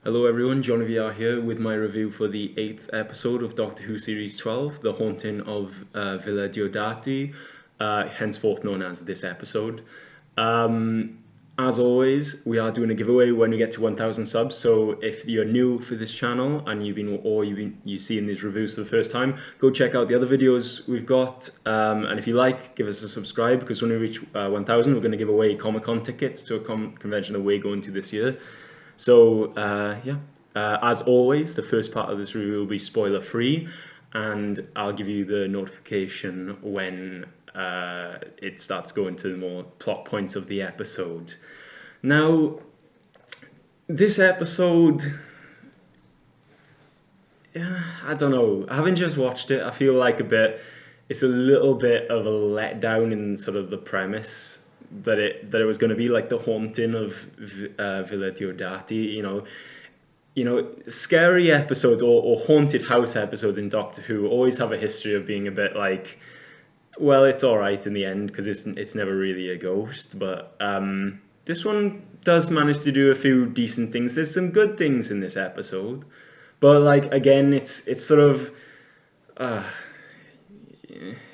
Hello everyone, JonnyVR here with my review for the 8th episode of Doctor Who Series 12, The Haunting of Villa Diodati, henceforth known as this episode. Um, as always, we are doing a giveaway when we get to 1,000 subs, so if you're new for this channel and you seen these reviews for the first time, go check out the other videos we've got, and if you like, give us a subscribe, because when we reach 1,000 we're going to give away Comic-Con tickets to a convention that we're going to this year. So yeah, as always, the first part of this review will be spoiler free, and I'll give you the notification when it starts going to the more plot points of the episode. Now, this episode, yeah, I don't know. Having just watched it, I feel like it's a little bit of a letdown in sort of the premise that it was going to be like the haunting of Villa Diodati. Scary episodes or haunted house episodes in Doctor Who always have a history of being a bit like, well, it's all right in the end because it's never really a ghost. But this one does manage to do a few decent things. There's some good things in this episode, but like again, uh,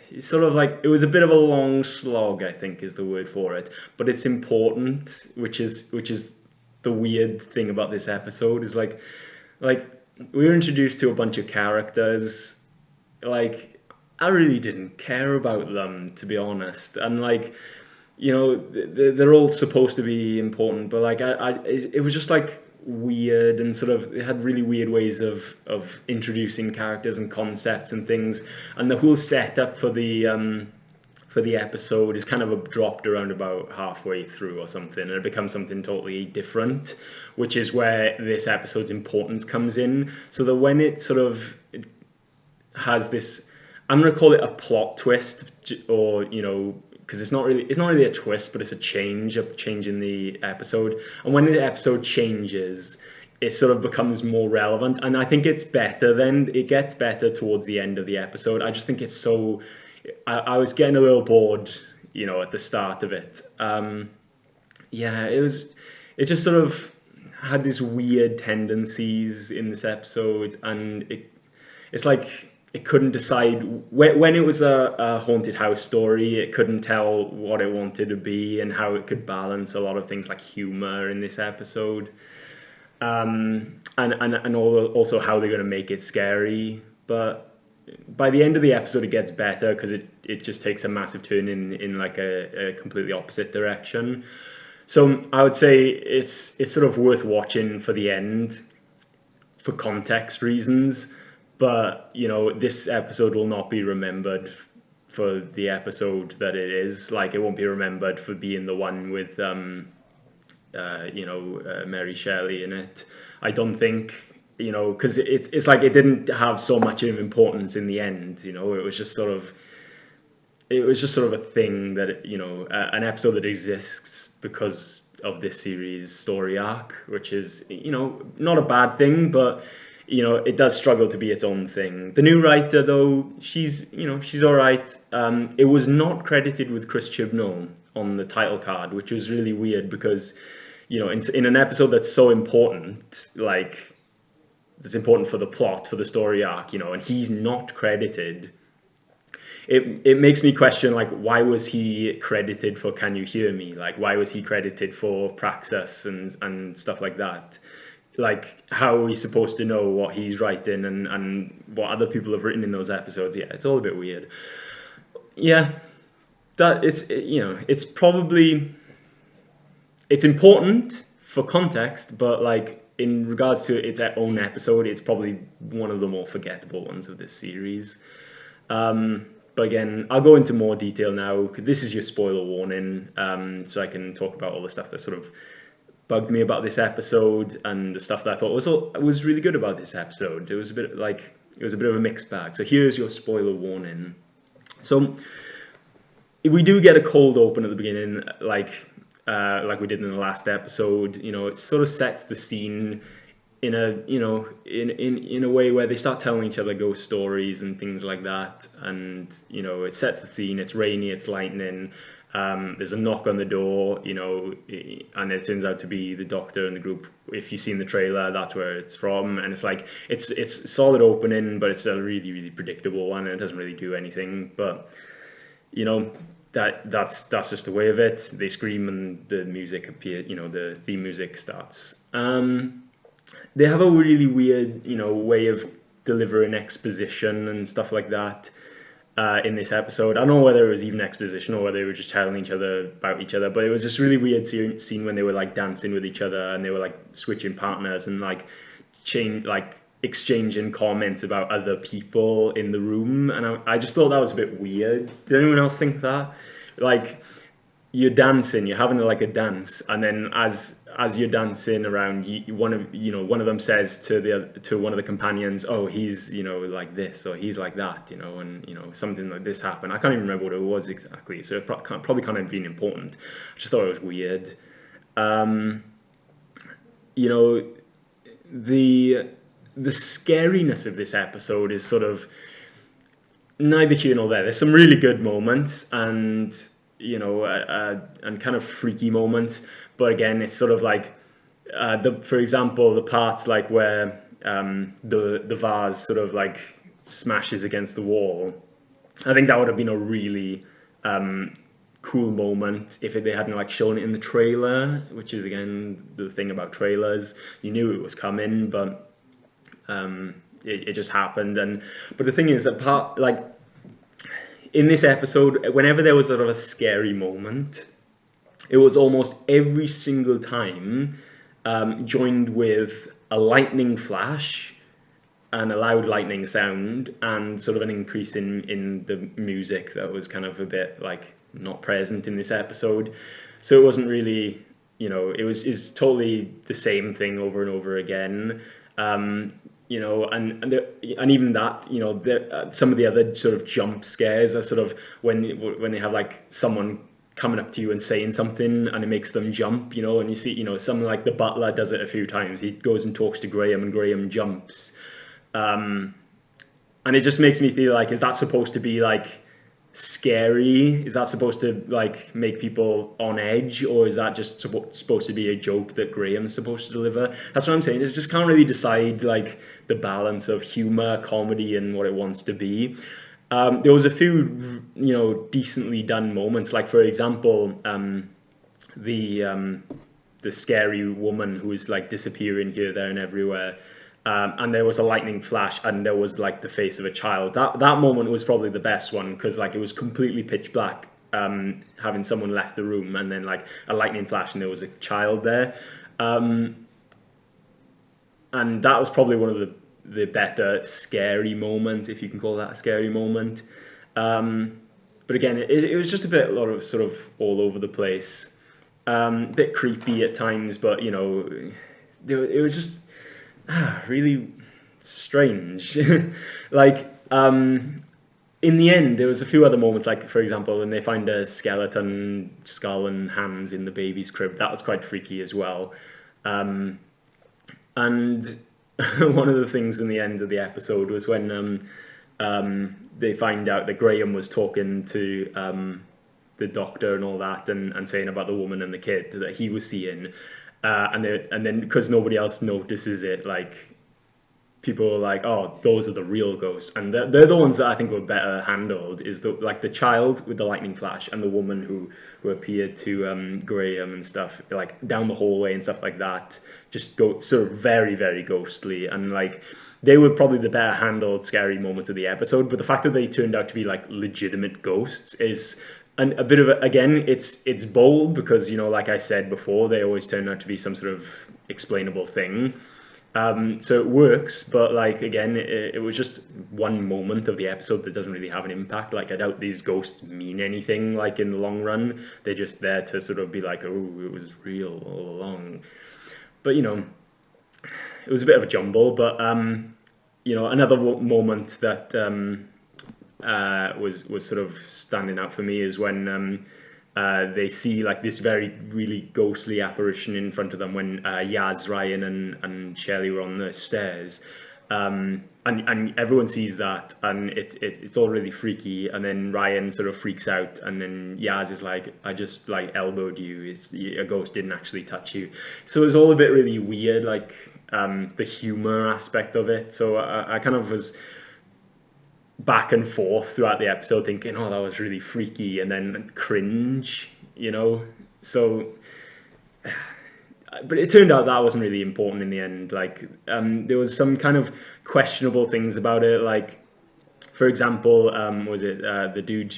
it's sort of like it was a bit of a long slog, I think is the word for it. But it's important, which is the weird thing about this episode is like we were introduced to a bunch of characters. Like I really didn't care about them, to be honest, and like they're all supposed to be important, but like it was just like weird and sort of it had really weird ways of introducing characters and concepts and things, and the whole setup for the episode is kind of dropped around about halfway through or something, and it becomes something totally different, which is where this episode's importance comes in. So that when it has this, I'm going to call it a plot twist, or because it's not really a twist, but it's a change in the episode. And when the episode changes, it sort of becomes more relevant, and I think it's better. Then it gets better towards the end of the episode. I just think it's so. I was getting a little bored, at the start of it. Yeah, it just sort of had these weird tendencies in this episode, and it's like it couldn't decide when it was a haunted house story. It couldn't tell what it wanted to be and how it could balance a lot of things like humor in this episode, and also how they're going to make it scary. But by the end of the episode, it gets better because it just takes a massive turn in like a completely opposite direction. So I would say it's sort of worth watching for the end for context reasons. But this episode will not be remembered for the episode that it is. Like it won't be remembered for being the one with Mary Shelley in it. I don't think, because it's like it didn't have so much of importance in the end. It was just sort of a thing that an episode that exists because of this series story arc, which is not a bad thing, but it does struggle to be its own thing. The new writer, though, she's all right. It was not credited with Chris Chibnall on the title card, which was really weird because in an episode that's so important, like that's important for the plot, for the story arc, and he's not credited. It makes me question, like, why was he credited for Can You Hear Me? Like, why was he credited for Praxis and stuff like that? Like, how are we supposed to know what he's writing and what other people have written in those episodes? Yeah, it's all a bit weird. Yeah, that it's probably it's important for context, but like in regards to its own episode, it's probably one of the more forgettable ones of this series. But again, I'll go into more detail now. This is your spoiler warning, so I can talk about all the stuff that sort of bugged me about this episode and the stuff that I thought was really good about this episode. It was a bit of a mixed bag. So here's your spoiler warning. So we do get a cold open at the beginning, like we did in the last episode. It sort of sets the scene in a way where they start telling each other ghost stories and things like that, and it sets the scene. It's rainy, it's lightning, There's a knock on the door, and it turns out to be the Doctor and the group. If you've seen the trailer, that's where it's from, and it's like it's a solid opening, but it's a really, really predictable one, and it doesn't really do anything. But that's just the way of it. They scream and the music appears. The theme music starts. They have a really weird, way of delivering exposition and stuff like that. In this episode, I don't know whether it was even exposition or whether they were just telling each other about each other, but it was just really weird scene when they were like dancing with each other and they were like switching partners and like exchanging comments about other people in the room, and I just thought that was a bit weird. Did anyone else think that? Like, you're dancing, you're having like a dance, and then as you're dancing around, one of them says to one of the companions, "Oh, he's like this, or he's like that," and something like this happened. I can't even remember what it was exactly, so it probably can't have been important. I just thought it was weird. The scariness of this episode is sort of neither here nor there. There's some really good moments and and kind of freaky moments, but again, it's sort of like for example, the parts like where the vase sort of like smashes against the wall. I think that would have been a really cool moment if they hadn't like shown it in the trailer, which is again the thing about trailers. You knew it was coming, but it just happened. But the thing is, apart like in this episode, whenever there was sort of a scary moment, it was almost every single time joined with a lightning flash and a loud lightning sound and sort of an increase in the music that was kind of a bit like not present in this episode. So it wasn't really, it was totally the same thing over and over again. And even that, some of the other sort of jump scares are sort of when they have like someone coming up to you and saying something and it makes them jump, and you see, something like the butler does it a few times. He goes and talks to Graham and Graham jumps. And it just makes me feel like, is that supposed to be like scary? Is that supposed to like make people on edge, or is that just supposed to be a joke that Graham's supposed to deliver? That's what I'm saying. It just can't really decide like the balance of humor, comedy, and what it wants to be. There was a few, decently done moments. Like for example, the scary woman who was like disappearing here, there, and everywhere. And there was a lightning flash, and there was like the face of a child. That moment was probably the best one, because like it was completely pitch black, having someone left the room, and then like a lightning flash, and there was a child there. And that was probably one of the better scary moments, if you can call that a scary moment. But again, it was just a lot of sort of all over the place, a bit creepy at times, but it was just really strange. Like in the end, there was a few other moments, like for example when they find a skeleton skull and hands in the baby's crib. That was quite freaky as well. And one of the things in the end of the episode was when they find out that Graham was talking to the doctor and all that, and saying about the woman and the kid that he was seeing. And then because nobody else notices it, like people are like, "Oh, those are the real ghosts," and they're the ones that I think were better handled. Is the child with the lightning flash and the woman who appeared to Graham and stuff, like down the hallway and stuff like that. Just go sort of very, very ghostly, and like they were probably the better handled scary moments of the episode. But the fact that they turned out to be like legitimate ghosts is. And a bit of again, it's bold because like I said before, they always turn out to be some sort of explainable thing. So it works, but like again, it was just one moment of the episode that doesn't really have an impact. Like I doubt these ghosts mean anything like in the long run. They're just there to sort of be like, oh, it was real all along. But it was a bit of a jumble. But another moment that was sort of standing out for me is when they see like this really ghostly apparition in front of them when Yaz, Ryan, and Shelley were on the stairs. And everyone sees that, and it's all really freaky. And then Ryan sort of freaks out, and then Yaz is like, "I just like elbowed you. A ghost didn't actually touch you." So it was all a bit really weird, like the humor aspect of it. So I kind of was back and forth throughout the episode, thinking, "Oh, that was really freaky," and then cringe, you know. So but it turned out that wasn't really important in the end. Like, there was some kind of questionable things about it. Like, for example, was it the dude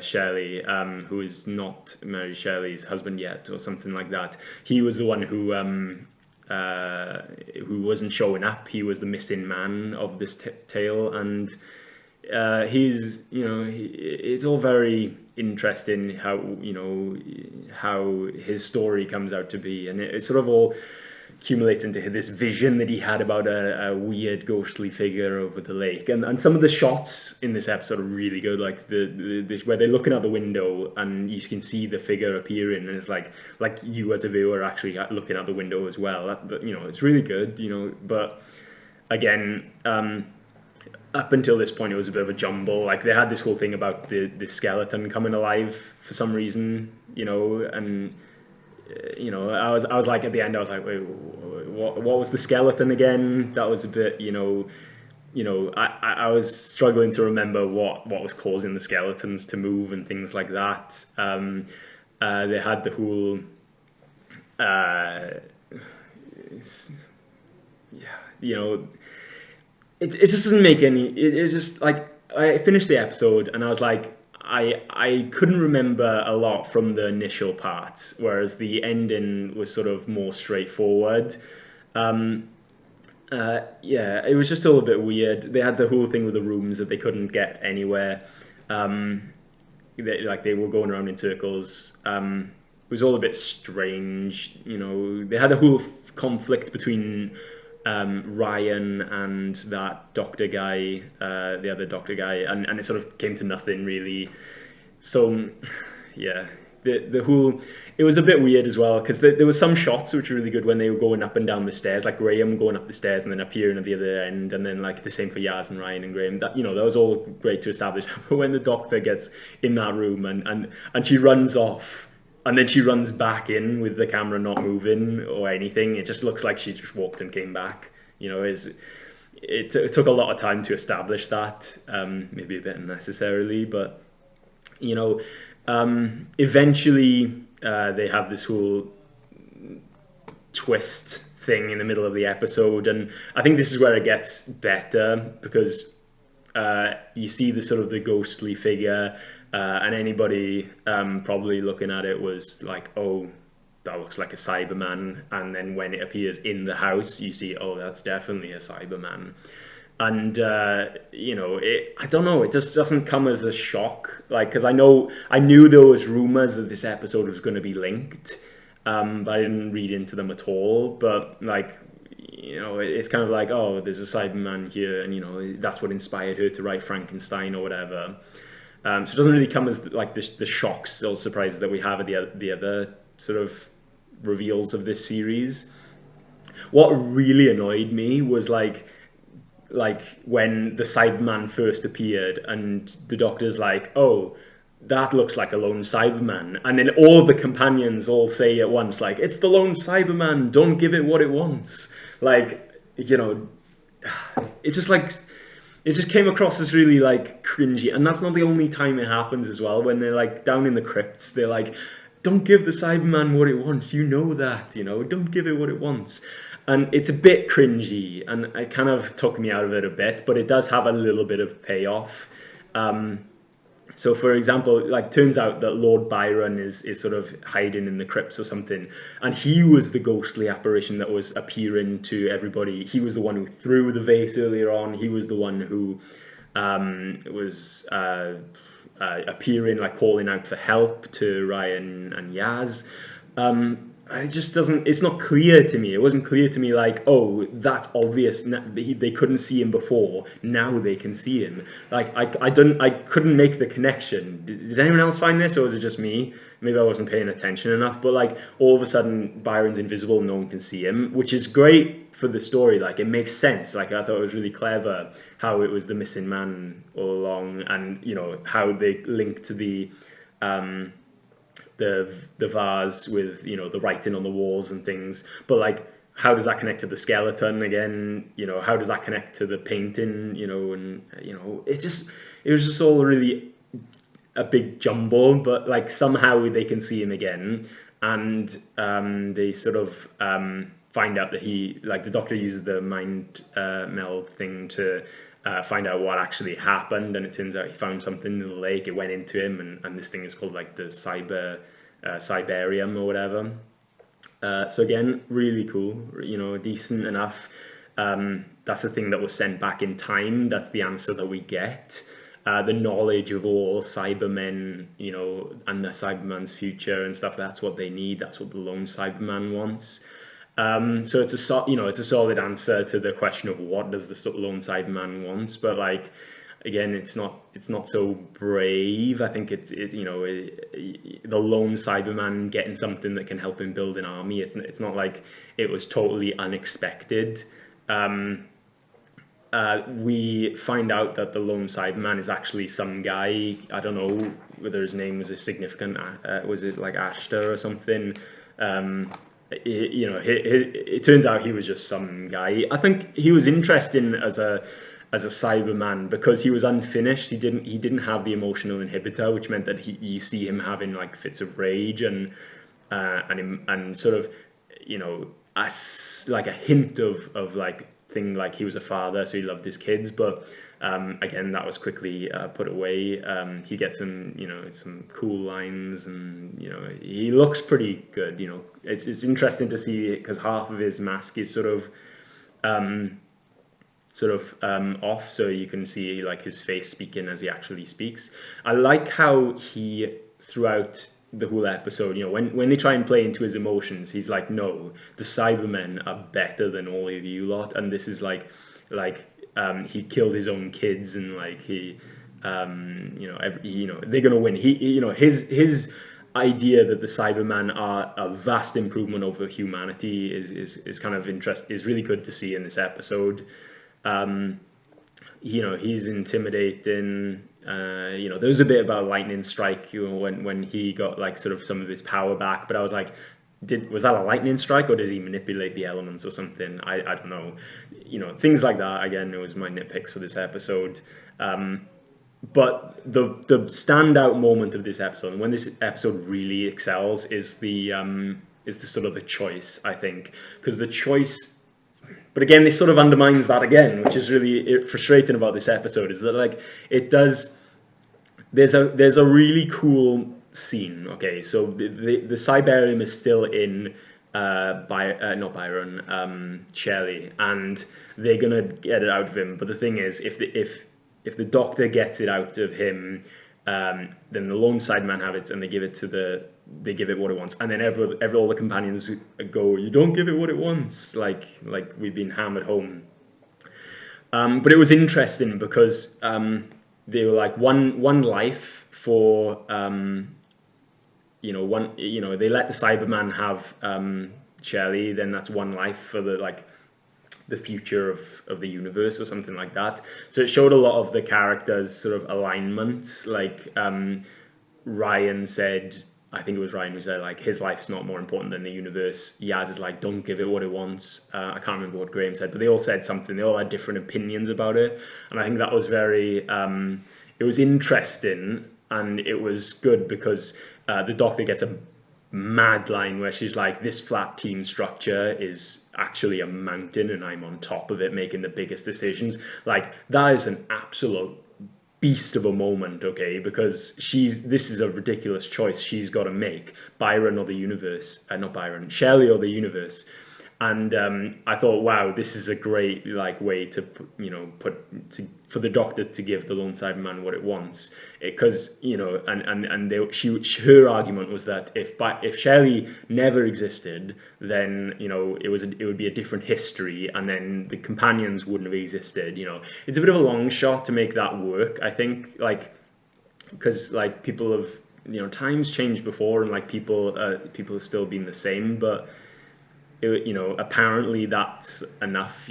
Shirley, who is not Mary Shelley's husband yet, or something like that? He was the one who wasn't showing up. He was the missing man of this tale, and he's it's all very interesting how how his story comes out to be, and it sort of all accumulates into this vision that he had about a weird ghostly figure over the lake. And some of the shots in this episode are really good, like the where they're looking out the window and you can see the figure appearing, and it's like you as a viewer actually looking out the window as well. It's really good, but again, up until this point, it was a bit of a jumble. Like, they had this whole thing about the skeleton coming alive for some reason, and I was like, at the end, I was like, wait, what was the skeleton again? That was a bit, I was struggling to remember what was causing the skeletons to move and things like that. They had the whole, it just doesn't make any. It's just like, I finished the episode and I was like, I couldn't remember a lot from the initial parts, whereas the ending was sort of more straightforward. Yeah, it was just all a bit weird. They had the whole thing with the rooms that they couldn't get anywhere. They were going around in circles. It was all a bit strange. They had a whole conflict between Ryan and that doctor guy, the other doctor guy, and it sort of came to nothing really. So, yeah, the whole, it was a bit weird as well, because there were some shots which were really good when they were going up and down the stairs, like Graham going up the stairs and then appearing at the other end, and then like the same for Yaz and Ryan and Graham. That that was all great to establish. But when the doctor gets in that room and she runs off, and then she runs back in with the camera not moving or anything, it just looks like she just walked and came back. It took a lot of time to establish that, maybe a bit unnecessarily, but you know, eventually they have this whole twist thing in the middle of the episode, and I think this is where it gets better, because you see the sort of the ghostly figure, and anybody probably looking at it was like, oh, that looks like a Cyberman. And then when it appears in the house, you see, oh, that's definitely a Cyberman. And I don't know, it just doesn't come as a shock, like, because I knew there was rumors that this episode was going to be linked, but I didn't read into them at all. But like, it's kind of like, oh, there's a Cyberman here, and that's what inspired her to write Frankenstein or whatever. So it doesn't really come as like the shocks or surprises that we have at the other sort of reveals of this series. What really annoyed me was like when the Cyberman first appeared, and the Doctor's like, "Oh, that looks like a lone Cyberman," and then all the companions all say at once, like, "It's the lone Cyberman. Don't give it what it wants." Like, it's just like, it just came across as really like cringy, and that's not the only time it happens as well. When they're like down in the crypts, they're like, "Don't give the Cyberman what it wants. You know that. Don't give it what it wants." And it's a bit cringy, and it kind of took me out of it a bit, but it does have a little bit of payoff. So, for example, like, turns out that Lord Byron is sort of hiding in the crypts or something, and he was the ghostly apparition that was appearing to everybody. He was the one who threw the vase earlier on. He was the one who was appearing, like calling out for help to Ryan and Yaz. it just doesn't, it's not clear to me. It wasn't clear to me like, oh, that's obvious. They couldn't see him before, now they can see him. Like I couldn't make the connection. Did anyone else find this, or was it just me? Maybe I wasn't paying attention enough. But like all of a sudden Byron's invisible, no one can see him, which is great for the story. Like it makes sense. Like I thought it was really clever how it was the missing man all along, and how they link to um the vase with the writing on the walls and things. But like, how does that connect to the skeleton again? How does that connect to the painting? And it was just all really a big jumble. But like somehow they can see him again, and they sort of find out that the doctor uses the mind meld thing to find out what actually happened, and it turns out he found something in the lake. It went into him, and this thing is called like the cybarium or whatever. So again, really cool. Decent enough. That's the thing that was sent back in time. That's the answer that we get. The knowledge of all Cybermen, and the Cyberman's future and stuff. That's what they need. That's what the lone Cyberman wants. So it's a solid answer to the question of what does the lone Cyberman wants. But like, again, it's not so brave. I think it's the lone Cyberman getting something that can help him build an army. It's not like it was totally unexpected. We find out that the lone Cyberman is actually some guy. I don't know whether his name was a significant. Was it like Ashtar or something? It turns out he was just some guy. I think he was interesting as a Cyberman because he was unfinished. He didn't have the emotional inhibitor, which meant that you see him having like fits of rage and sort of like a hint of like thing, like he was a father, so he loved his kids. But again, that was quickly put away. He gets some cool lines, and he looks pretty good. It's interesting to see because half of his mask is sort of off, so you can see like his face speaking as he actually speaks. I like how he throughout the whole episode, when they try and play into his emotions, he's like, no, the Cybermen are better than all of you lot, and this is like he killed his own kids, and like he they're gonna win. His idea that the Cybermen are a vast improvement over humanity is kind of is really good to see in this episode. He's intimidating. There was a bit about lightning strike when he got like sort of some of his power back, but I was like, was that a lightning strike, or did he manipulate the elements or something? I don't know. Things like that. Again, it was my nitpicks for this episode. But the standout moment of this episode, and when this episode really excels, is the sort of the choice, I think, because the choice. But again, this sort of undermines that again, which is really frustrating about this episode, is that like it does. There's a really cool scene. Okay, so the Cybarium is still in not Byron, Shelley, and they're gonna get it out of him. But the thing is, if the Doctor gets it out of him, then the lone Cyberman have it, and they give it what it wants, and then all the companions go, "You don't give it what it wants," like we've been hammered home. But it was interesting because they were like one life for they let the Cyberman have Shelley, then that's one life for the future of the universe or something like that. So it showed a lot of the characters' sort of alignments. Like Ryan said, I think it was Ryan who said like his life's not more important than the universe. Yaz is like, don't give it what it wants. I can't remember what Graham said, but they all said something. They all had different opinions about it, and I think that was very. It was interesting, and it was good because the Doctor gets a mad line where she's like, this flat team structure is actually a mountain and I'm on top of it making the biggest decisions. Like that is an absolute beast of a moment, okay, because this is a ridiculous choice she's got to make, Byron or the universe, not Byron, Shelley or the universe. And I thought, wow, this is a great like way to for the Doctor to give the Lone Cyberman what it wants, because her argument was that if Shelley never existed, then it would be a different history, and then the companions wouldn't have existed. It's a bit of a long shot to make that work, I think, like, because like people have times changed before, and like people have still been the same, but apparently that's enough.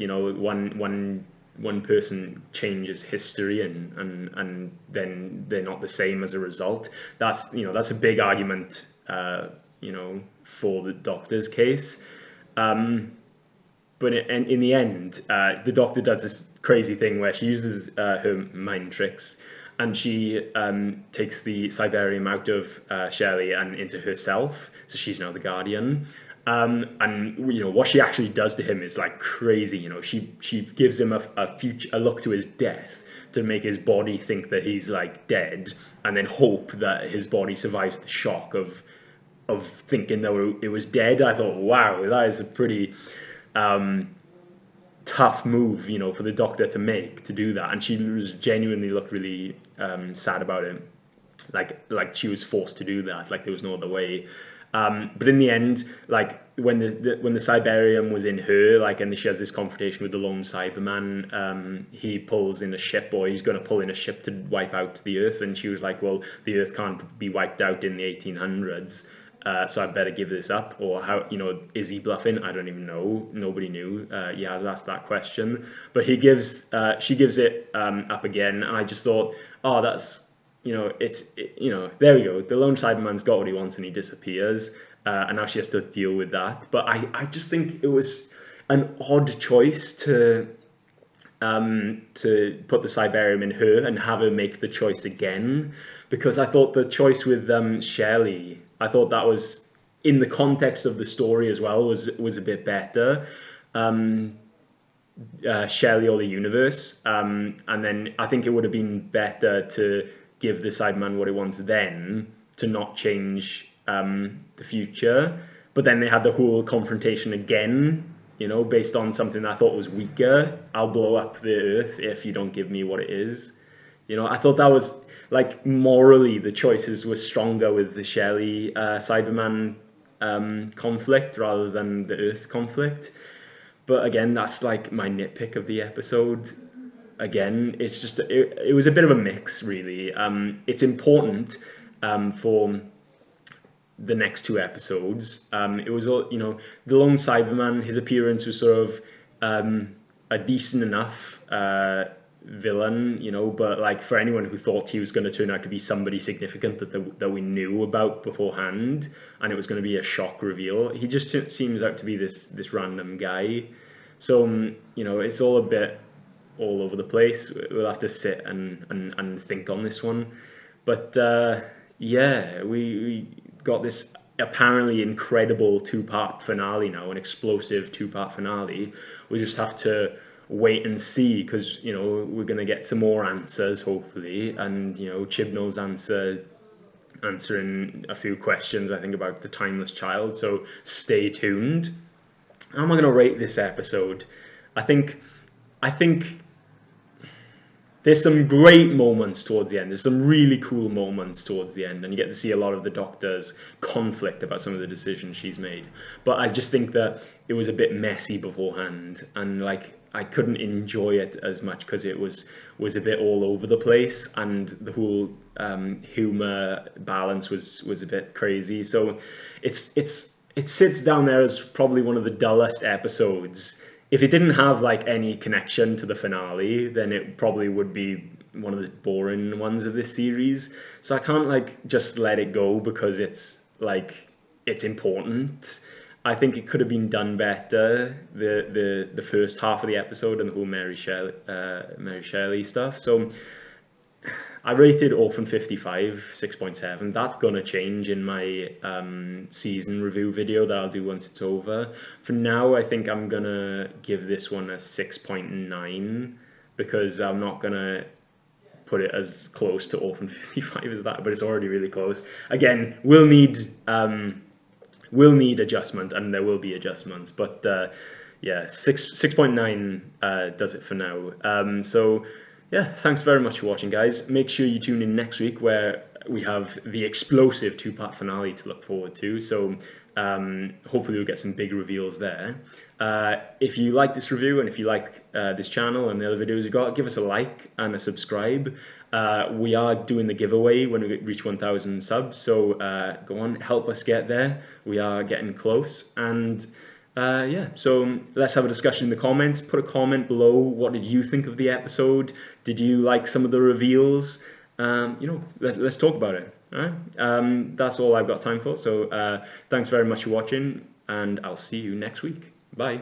One person changes history, and then they're not the same as a result. That's a big argument, for the Doctor's case. But in the end, the Doctor does this crazy thing where she uses her mind tricks, and she takes the Cyberium out of Shelley and into herself. So she's now the Guardian. And what she actually does to him is like crazy. She gives him a look to his death to make his body think that he's like dead, and then hope that his body survives the shock of thinking that it was dead. I thought, wow, that is a pretty tough move, for the Doctor to make, to do that. And she was genuinely looked really sad about it, like she was forced to do that, like there was no other way. But in the end, like when the Cyberium was in her, like, and she has this confrontation with the lone Cyberman, he pulls in a ship, or he's going to pull in a ship to wipe out the Earth, and she was like, well, the Earth can't be wiped out in the 1800s. So I better give this up. Or how, is he bluffing? I don't even know. Nobody knew. Yaz asked that question, but she gives it up again, and I just thought, oh, that's, there we go. The lone Cyberman's got what he wants, and he disappears, and now she has to deal with that. But I just think it was an odd choice to put the Cyberium in her and have her make the choice again, because I thought the choice with Shelley, I thought that was, in the context of the story as well, was a bit better. Shelley or the universe, and then I think it would have been better to give the Cyberman what it wants then, to not change the future. But then they had the whole confrontation again, based on something I thought was weaker. I'll blow up the Earth if you don't give me what it is. I thought that was, like, morally the choices were stronger with the Shelley Cyberman conflict rather than the Earth conflict. But again, that's like my nitpick of the episode. Again, it's just it was a bit of a mix, really. It's important for the next two episodes. It was, the lone Cyberman, his appearance was sort of a decent enough villain, but like for anyone who thought he was going to turn out to be somebody significant that we knew about beforehand, and it was going to be a shock reveal, he just seems out to be this random guy. So it's all a bit all over the place. We'll have to sit and think on this one. But we got this apparently incredible two-part finale now, an explosive two-part finale. We just have to wait and see, because we're going to get some more answers, hopefully, and Chibnall's answering a few questions, I think, about the timeless child. So stay tuned. How am I going to rate this episode? I think there's some great moments towards the end. There's some really cool moments towards the end, and you get to see a lot of the Doctor's conflict about some of the decisions she's made. But I just think that it was a bit messy beforehand, and like I couldn't enjoy it as much because it was a bit all over the place, and the whole humor balance was a bit crazy. So it sits down there as probably one of the dullest episodes. If it didn't have like any connection to the finale, then it probably would be one of the boring ones of this series. So I can't like just let it go because it's important. I think it could have been done better, the first half of the episode and the whole Mary Shelley stuff. So I rated Orphan 55 6.7. That's gonna change in my season review video that I'll do once it's over. For now, I think I'm gonna give this one a 6.9 because I'm not gonna put it as close to Orphan 55 as that, but it's already really close. Again, we'll need will need adjustment, and there will be adjustments. But yeah, 6.9 does it for now. So yeah, thanks very much for watching, guys. Make sure you tune in next week, where we have the explosive 2-part finale to look forward to. So hopefully we'll get some big reveals there. If you like this review, and if you like this channel and the other videos we've got, give us a like and a subscribe. We are doing the giveaway when we reach 1,000 subs, so go on, help us get there. We are getting close. And yeah, so let's have a discussion in the comments. Put a comment below. What did you think of the episode? Did you like some of the reveals? Let's talk about it. All right. That's all I've got time for. So thanks very much for watching, and I'll see you next week. Bye.